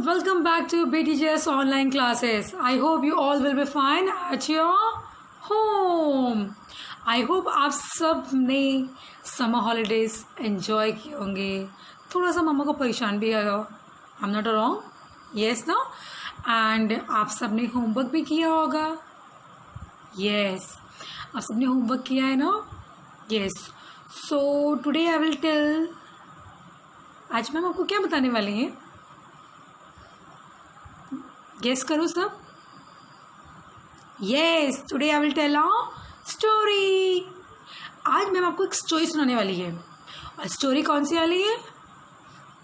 welcome back to BTJS online classes. I hope you all will be fine at your home. I hope आप सब ने summer holidays enjoy किए होंगे. थोड़ा सा मम्मा को परेशान भी आया हो. I am not wrong. Yes no. And आप सब ने होमवर्क भी किया होगा. यस, आप सब ने होमवर्क किया है ना. Yes. So today I will tell. आज मैम आपको क्या बताने वाले हैं? गेस करो सब. Yes, today I will tell a story. आज मैम आपको एक स्टोरी सुनाने वाली है. और स्टोरी कौन सी वाली है?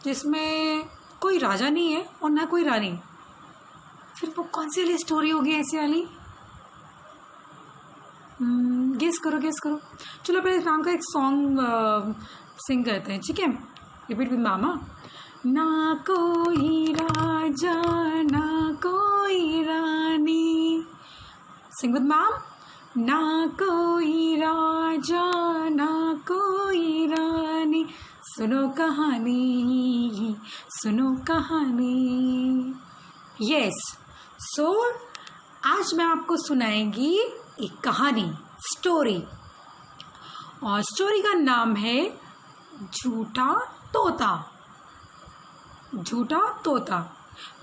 जिसमें कोई राजा नहीं है और ना कोई रानी. फिर वो कौन सी वाली स्टोरी होगी ऐसी वाली? गेस करो गेस करो. चलो पहले इस नाम का एक सॉन्ग सिंग करते हैं. ठीक है, रिपीट विद मामा. ना कोई राजा ना कोई रानी. Sing with ma'am. ना कोई राजा ना कोई रानी, सुनो कहानी सुनो कहानी. यस. सो आज मैं आपको सुनाएंगी एक कहानी, स्टोरी. और स्टोरी का नाम है झूठा तोता. झूठा तोता.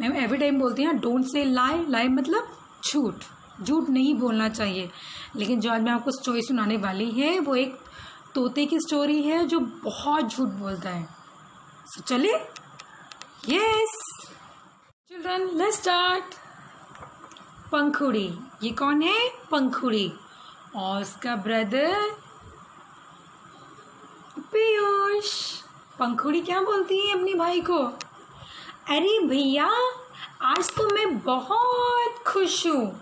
मैम एवरी टाइम बोलती हैं डोंट से लाई. लाई मतलब झूठ. झूठ नहीं बोलना चाहिए. लेकिन जो आज मैं आपको स्टोरी सुनाने वाली है वो एक तोते की स्टोरी है जो बहुत झूठ बोलता है. सो चलिए. Yes children, let's start. पंखुड़ी. ये कौन है? पंखुड़ी. और उसका ब्रदर पीयूष. पंखुड़ी क्या बोलती है अपनी भाई को? अरे भैया, आज तो मैं बहुत खुश हूँ.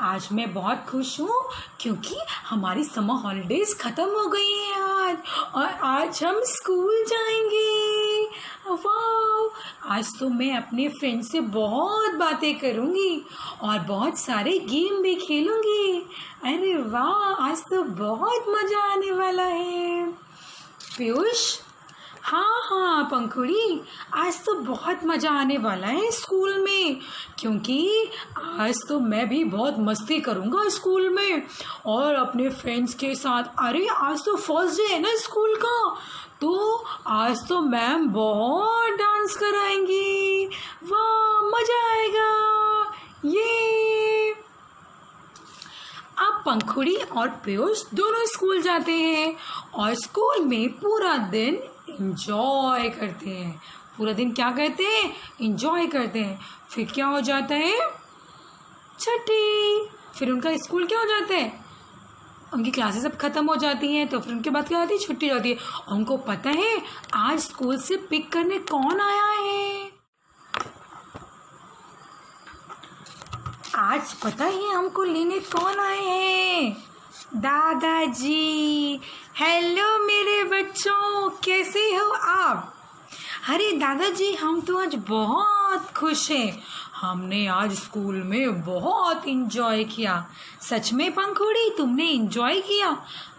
आज मैं बहुत खुश हूँ क्योंकि हमारी समर हॉलीडेज ख़त्म हो गई हैं आज, और आज हम स्कूल जाएंगे. वाह, आज तो मैं अपने फ्रेंड से बहुत बातें करूँगी और बहुत सारे गेम भी खेलूँगी. अरे वाह, आज तो बहुत मज़ा आने वाला है. पीयूष. हाँ हाँ पंखुड़ी, आज तो बहुत मज़ा आने वाला है स्कूल में, क्योंकि आज तो मैं भी बहुत मस्ती करूँगा स्कूल में और अपने फ्रेंड्स के साथ. अरे आज तो फर्स्ट डे है ना स्कूल का, तो आज तो मैम बहुत डांस कराएंगी. वाह, मज़ा आएगा. ये अब पंखुड़ी और पीयूष दोनों स्कूल जाते हैं और स्कूल में पूरा दिन एंजॉय करते हैं. पूरा दिन क्या करते हैं? एंजॉय करते हैं. फिर क्या हो जाता है? छुट्टी. फिर उनका स्कूल क्या हो जाता है? उनकी क्लासेस सब खत्म हो जाती हैं, तो फिर उनके बाद क्या होती है? छुट्टी होती है. और उनको पता है आज स्कूल से पिक करने कौन आया है. आज पता है हमको लेने कौन आए हैं? दादाजी. हेलो मेरे बच्चों, कैसे हो आप? अरे दादाजी, हम तो आज बहुत खुश हैं. हमने आज स्कूल में बहुत एंजॉय किया. सच में पंखुड़ी, तुमने एंजॉय किया?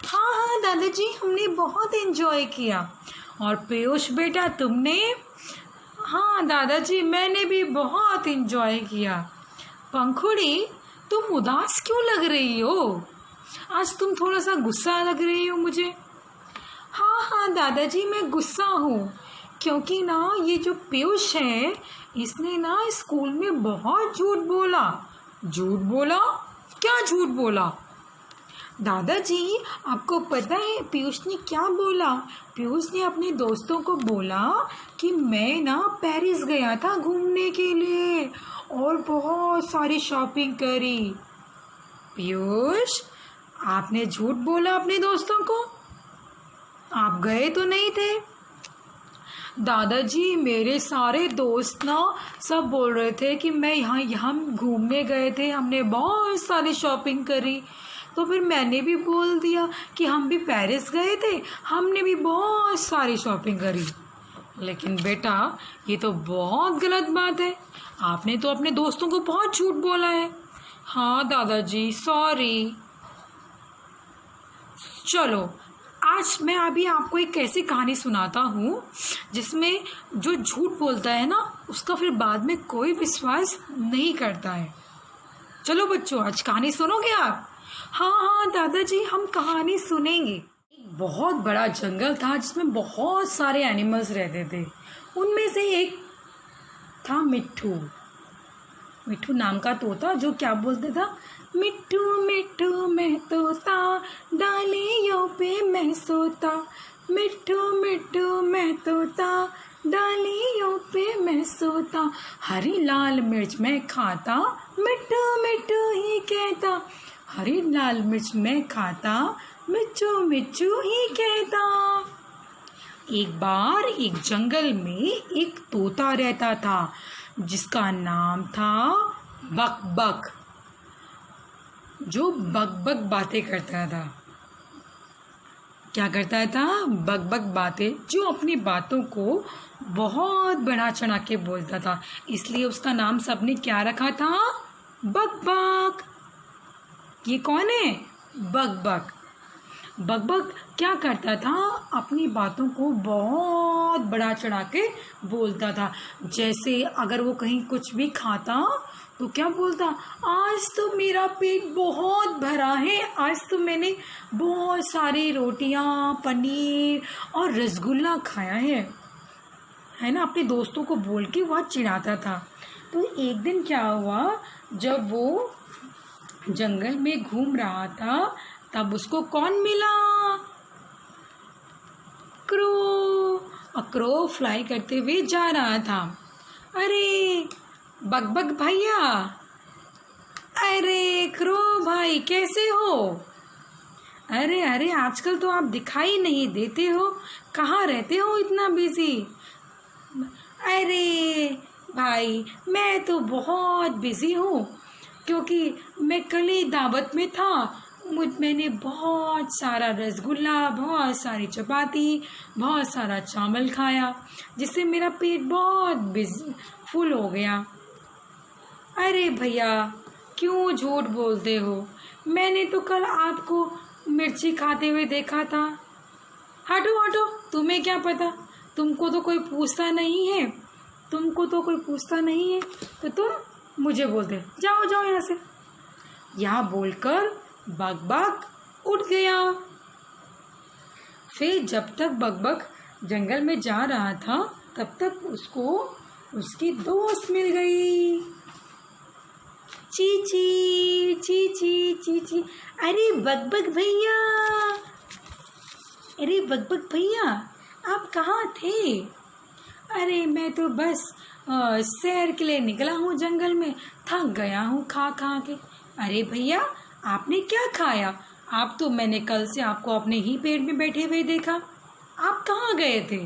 हाँ हाँ दादाजी, हमने बहुत एंजॉय किया. और पीयूष बेटा, तुमने? हाँ दादाजी, मैंने भी बहुत एंजॉय किया. पंखुड़ी, तुम उदास क्यों लग रही हो? आज तुम थोड़ा सा गुस्सा लग रही हो मुझे. हाँ हाँ दादाजी, मैं गुस्सा हूँ क्योंकि ना ये जो पीयूष है, इसने ना स्कूल में बहुत झूठ बोला. झूठ बोला? क्या झूठ बोला? दादाजी, आपको पता है पीयूष ने क्या बोला? पीयूष ने अपने दोस्तों को बोला कि मैं ना पेरिस गया था घूमने के लिए और बहुत सारी शॉपिंग करी. पीयूष, आपने झूठ बोला अपने दोस्तों को. आप गए तो नहीं थे. दादाजी, मेरे सारे दोस्त ना सब बोल रहे थे कि मैं यहाँ घूमने गए थे, हमने बहुत सारी शॉपिंग करी, तो फिर मैंने भी बोल दिया कि हम भी पेरिस गए थे, हमने भी बहुत सारी शॉपिंग करी. लेकिन बेटा, ये तो बहुत गलत बात है. आपने तो अपने दोस्तों को बहुत झूठ बोला है. हाँ दादाजी, सॉरी. चलो, आज मैं अभी आपको एक ऐसी कहानी सुनाता हूँ जिसमें जो झूठ बोलता है ना, उसका फिर बाद में कोई विश्वास नहीं करता है। चलो बच्चों, आज कहानी सुनोगे आप? हाँ हाँ दादाजी, हम कहानी सुनेंगे। एक बहुत बड़ा जंगल था जिसमें बहुत सारे एनिमल्स रहते थे। उनमें से एक था मिट्ठू। मिट्ठू नाम का तोता, जो क्या बोलता था, मिट्ठू मिट्ठू मैं तोता, डालियों पे मैं सोता, मिट्ठू मिट्ठू मैं तोता, डालियों पे मैं सोता, हरी लाल मिर्च मैं खाता, मिट्ठू मिट्ठू ही कहता, हरी लाल मिर्च मैं खाता, मिट्ठू मिट्ठू ही कहता। एक बार एक जंगल में एक तोता रहता था जिसका नाम था बक बक, जो बक बक बातें करता था। क्या करता था? बक बक बातें, जो अपनी बातों को बहुत बढ़ा चढ़ा के बोलता था, इसलिए उसका नाम सबने क्या रखा था? बक बक। ये कौन है? बक बक। बक बक क्या करता था? अपनी बातों को बहुत बढ़ा चढ़ा के बोलता था। जैसे अगर वो कहीं कुछ भी खाता तो क्या बोलता, आज तो मेरा पेट बहुत भरा है, आज तो मैंने बहुत सारी रोटियां, पनीर और रसगुल्ला खाया है ना। अपने दोस्तों को बोल के वह चिढ़ाता था। तो एक दिन क्या हुआ, जब वो जंगल में घूम रहा था तब उसको कौन मिला? क्रो। और क्रो फ्लाई करते हुए जा रहा था। अरे बक बक भैया, अरे क्रो भाई, कैसे हो? अरे अरे आजकल तो आप दिखाई नहीं देते हो, कहाँ रहते हो इतना बिजी? अरे भाई, मैं तो बहुत बिजी हूँ, क्योंकि मैं कल ही दावत में था। मैंने बहुत सारा रसगुल्ला, बहुत सारी चपाती, बहुत सारा चावल खाया, जिससे मेरा पेट बहुत फुल हो गया। अरे भैया, क्यों झूठ बोलते हो? मैंने तो कल आपको मिर्ची खाते हुए देखा था। हटो हटो, तुम्हें क्या पता, तुमको तो कोई पूछता नहीं है, तो तुम मुझे बोलते, जाओ जाओ यहाँ से। यहाँ बोलकर बक बक उठ गया। फिर जब तक बक बक जंगल में जा रहा था तब तक उसको उसकी दोस्त मिल गई, चीची चीची चीची। अरे बक बक भैया, आप कहाँ थे? अरे मैं तो बस सैर के लिए निकला हूँ, जंगल में थक गया हूँ खा खा के। अरे भैया, आपने क्या खाया? आप तो, मैंने कल से आपको अपने ही पेट में बैठे हुए देखा, आप कहाँ गए थे?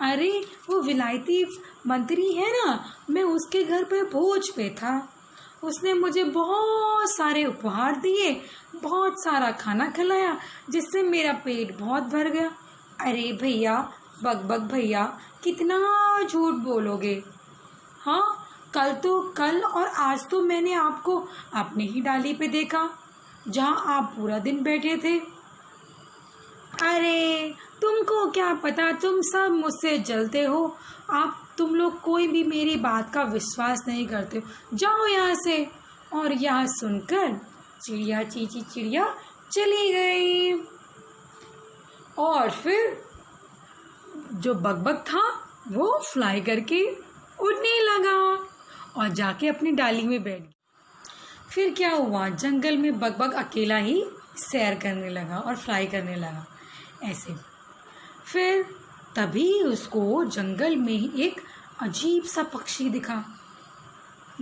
अरे वो विलायती मंत्री है ना, मैं उसके घर पे भोज पे था, उसने मुझे बहुत सारे उपहार दिए, बहुत सारा खाना खिलाया, जिससे मेरा पेट बहुत भर गया। अरे भैया, बक बक भैया, कितना झूठ बोलोगे? हाँ, कल और आज तो मैंने आपको अपने ही डाली पे देखा, जहाँ आप पूरा दिन बैठे थे। अरे तुमको क्या पता, तुम सब मुझसे जलते हो, तुम लोग कोई भी मेरी बात का विश्वास नहीं करते हो, जाओ यहाँ से। और यह सुनकर चिड़िया चीची चिड़िया चली गई। और फिर जो बकबक था वो फ्लाई करके उड़ने लगा और जाके अपनी डाली में बैठ गया। फिर क्या हुआ, जंगल में बकबक अकेला ही सैर करने लगा और फ्लाई करने लगा ऐसे। फिर तभी उसको जंगल में ही एक अजीब सा पक्षी दिखा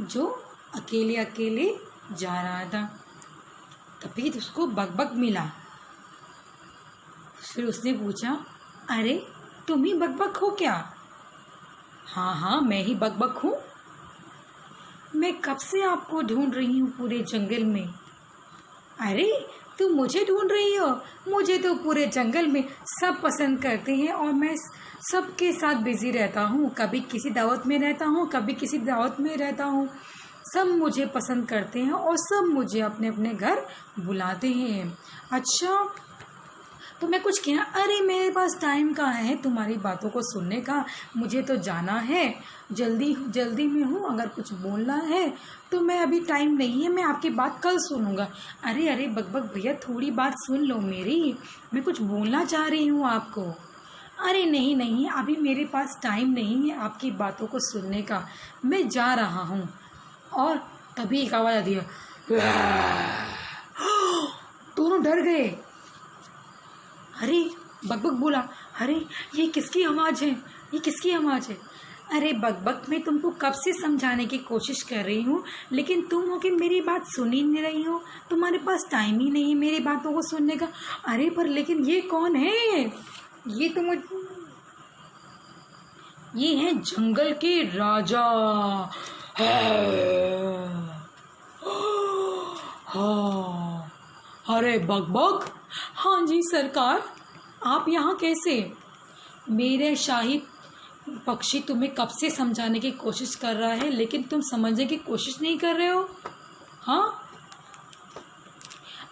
जो अकेले अकेले जा रहा था। तभी उसको बकबक मिला। फिर उसने पूछा, अरे तुम ही बकबक हो क्या? हाँ हाँ, मैं ही बकबक हूँ, मैं कब से आपको ढूंढ रही हूँ पूरे जंगल में। अरे तुम मुझे ढूंढ रही हो? मुझे तो पूरे जंगल में सब पसंद करते हैं और मैं सबके साथ बिजी रहता हूँ, कभी किसी दावत में रहता हूँ, कभी किसी दावत में रहता हूँ, सब मुझे पसंद करते हैं और सब मुझे अपने अपने घर बुलाते हैं। अच्छा, तो मैं कुछ कहना, अरे मेरे पास टाइम कहाँ है तुम्हारी बातों को सुनने का, मुझे तो जाना है, जल्दी में हूँ, अगर कुछ बोलना है तो मैं अभी टाइम नहीं है, मैं आपकी बात कल सुनूंगा। अरे बकबक भैया थोड़ी बात सुन लो मेरी, मैं कुछ बोलना चाह रही हूँ आपको। अरे नहीं अभी मेरे पास टाइम नहीं है आपकी बातों को सुनने का, मैं जा रहा हूँ। और तभी एक आवाज़ आती है, दोनों डर गए। अरे बकबक बोला, अरे ये किसकी आवाज़ है, ये किसकी आवाज़ है? अरे बकबक मैं तुमको कब से समझाने की कोशिश कर रही हूँ, लेकिन तुम हो कि मेरी बात सुन ही नहीं रही हो, तुम्हारे पास टाइम ही नहीं मेरी बातों को सुनने का। अरे पर लेकिन ये कौन है? ये तो ये है जंगल के राजा। हाँ, अरे बकबक। हाँ जी सरकार, आप यहाँ कैसे? मेरे शाही पक्षी तुम्हें कब से समझाने की कोशिश कर रहा है, लेकिन तुम समझने की कोशिश नहीं कर रहे हो। हाँ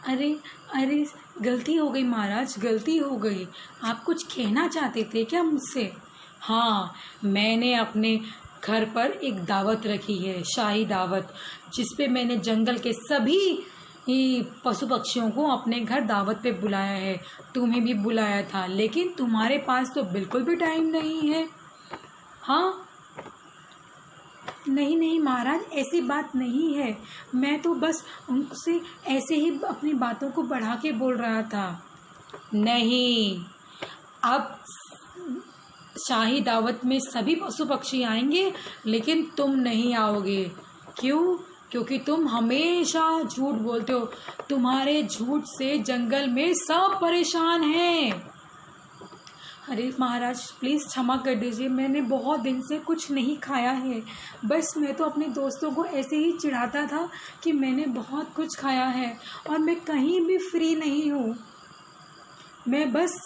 अरे गलती हो गई महाराज, गलती हो गई। आप कुछ कहना चाहते थे क्या मुझसे? हाँ, मैंने अपने घर पर एक दावत रखी है, शाही दावत, जिसपे मैंने जंगल के सभी पशु पक्षियों को अपने घर दावत पे बुलाया है। तुम्हें भी बुलाया था, लेकिन तुम्हारे पास तो बिल्कुल भी टाइम नहीं है। हाँ नहीं महाराज, ऐसी बात नहीं है, मैं तो बस उनसे ऐसे ही अपनी बातों को बढ़ा के बोल रहा था। नहीं, अब शाही दावत में सभी पशु पक्षी आएंगे, लेकिन तुम नहीं आओगे। क्यों? क्योंकि तुम हमेशा झूठ बोलते हो, तुम्हारे झूठ से जंगल में सब परेशान हैं। अरे महाराज प्लीज़ क्षमा कर दीजिए, मैंने बहुत दिन से कुछ नहीं खाया है, बस मैं तो अपने दोस्तों को ऐसे ही चिढ़ाता था कि मैंने बहुत कुछ खाया है और मैं कहीं भी फ्री नहीं हूँ। मैं बस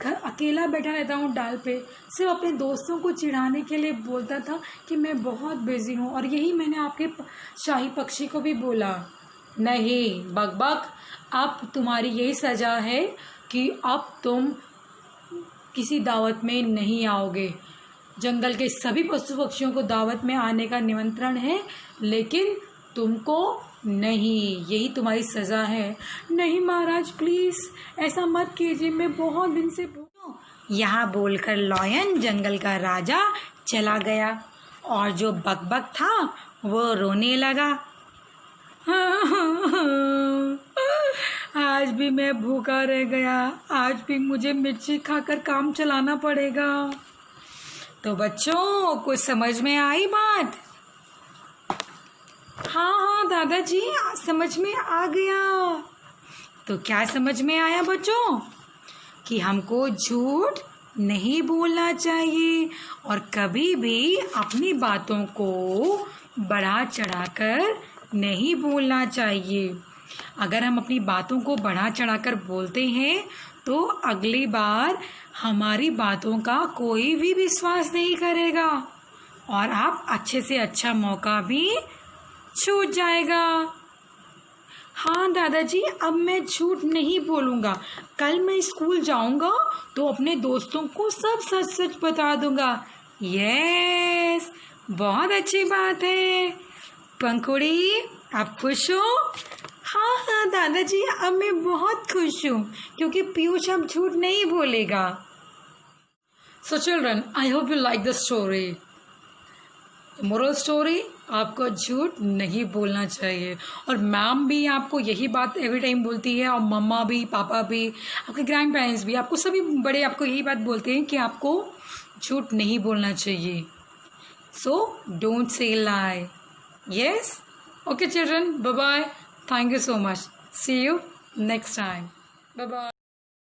घर अकेला बैठा रहता हूँ डाल पे, सिर्फ अपने दोस्तों को चिढ़ाने के लिए बोलता था कि मैं बहुत बिजी हूँ, और यही मैंने आपके शाही पक्षी को भी बोला। नहीं बकबक, अब तुम्हारी यही सज़ा है कि अब तुम किसी दावत में नहीं आओगे। जंगल के सभी पशु पक्षियों को दावत में आने का निमंत्रण है, लेकिन तुमको नहीं, यही तुम्हारी सज़ा है। नहीं महाराज प्लीज़ ऐसा मत कीजिए, मैं बहुत दिन से यहाँ बोलकर लॉयन जंगल का राजा चला गया, और जो बकबक था वो रोने लगा। आज भी मैं भूखा रह गया, आज भी मुझे मिर्ची खाकर काम चलाना पड़ेगा। तो बच्चों कुछ समझ में आई बात? हाँ दादाजी समझ में आ गया। तो क्या समझ में आया बच्चों? कि हमको झूठ नहीं बोलना चाहिए और कभी भी अपनी बातों को बढ़ा चढ़ाकर नहीं बोलना चाहिए। अगर हम अपनी बातों को बढ़ा चढ़ाकर बोलते हैं तो अगली बार हमारी बातों का कोई भी विश्वास नहीं करेगा और आप अच्छे से अच्छा मौका भी छूट जाएगा। हाँ दादाजी, अब मैं झूठ नहीं बोलूँगा। कल मैं स्कूल जाऊँगा तो अपने दोस्तों को सब सच सच बता दूँगा। यस, बहुत अच्छी बात है। पंखुड़ी आप खुश हो? हाँ दादाजी, अब मैं बहुत खुश हूँ क्योंकि पीयूष अब झूठ नहीं बोलेगा। So children, I hope you like the story. Moral story, आपको झूठ नहीं बोलना चाहिए। और मैम भी आपको यही बात एवरी टाइम बोलती है, और मम्मा भी, पापा भी, आपके ग्रैंड पेरेंट्स भी, आपको सभी बड़े आपको यही बात बोलते हैं कि आपको झूठ नहीं बोलना चाहिए। So don't say lie. Yes, okay children, bye bye, thank you so much, see you next time, bye bye.